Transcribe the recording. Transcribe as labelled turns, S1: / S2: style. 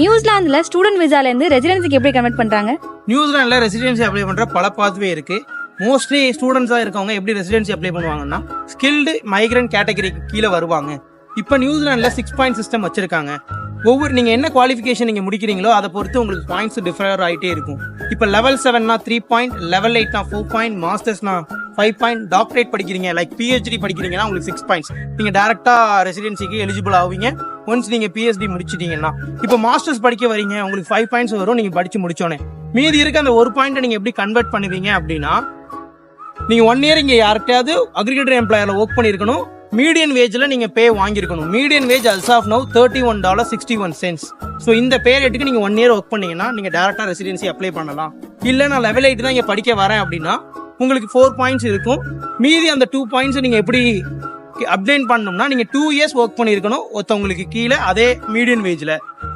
S1: நியூசிலாந்துல student விசால இருந்து ரெசிடென்சிக்கு எப்படி கன்வெர்ட் பண்றாங்க?
S2: நியூசிலாண்டில் ரெசிடென்சி அப்ளை பண்ணுற பல பாத்வே இருக்குது. மோஸ்ட்லி ஸ்டூடெண்ட்ஸாக இருக்கவங்க எப்படி ரெசிடென்சி அப்ளை பண்ணுவாங்கன்னா ஸ்கில்டு மைக்ரண்ட் கேட்டகரிக்கு கீழே வருவாங்க. இப்போ நியூசிலாண்டில் 6 பாயிண்ட் சிஸ்டம் வச்சுருக்காங்க. ஒவ்வொரு நீங்கள் என்ன குவாலிஃபிகேஷன் நீங்கள் முடிக்கிறீங்களோ அதை பொறுத்து உங்களுக்கு பாயிண்ட்ஸ் டிஃபர் ஆகிட்டே இருக்கும். இப்போ லெவல் 7னா 3 பாயிண்ட், லெவல் 8னா 4 பாயிண்ட், மாஸ்டர்ஸ்னா 5 பாயிண்ட், டாக்டரேட் படிக்கிறீங்க லைக் பிஹெச்டி படிக்கிறீங்கன்னா உங்களுக்கு 6 பாயிண்ட்ஸ். நீங்கள் டேரெக்டாக ரெசிடென்சிக்கு எலிஜிபிள் ஆவீங்க ஒன்ஸ் நீங்கள் பிஹெச்டி முடிச்சிட்டீங்கன்னா. இப்போ மாஸ்டர்ஸ் படிக்க வரீங்க, உங்களுக்கு 5 பாயிண்ட்ஸ் வரும் நீங்கள் படித்து முடிச்சோன்னே. மீதி இருக்க அந்த ஒரு பாயிண்ட்டை நீங்கள் எப்படி கன்வெர்ட் பண்ணுவீங்க அப்படின்னா, நீங்கள் 1 இயர் இங்கே யார்கிட்டயாவது அக்ரிகேட்டர் எம்ப்ளாயரில் ஒர்க் பண்ணியிருக்கணும். மீடியன் வேஜில் நீங்கள் பே வாங்கியிருக்கணும். Median wage as of now $31.61. So இந்த பே ரேட்டுக்கு நீங்கள் 1 இயர் ஒர்க் பண்ணீங்கன்னா நீங்கள் டேரெக்டாக ரெசிடென்சி அப்ளை பண்ணலாம். இல்லை நான் லெவல் 8 தான் இங்கே படிக்க வரேன் அப்படின்னா உங்களுக்கு 4 பாயிண்ட்ஸ் இருக்கும். மீதி அந்த 2 பாயிண்ட்ஸ் நீங்கள் எப்படி அப்டேட் பண்ணணும்னா நீங்கள் 2 இயர்ஸ் ஒர்க் பண்ணியிருக்கணும் ஒருத்தவங்களுக்கு கீழே அதே மீடியன் வேஜில்.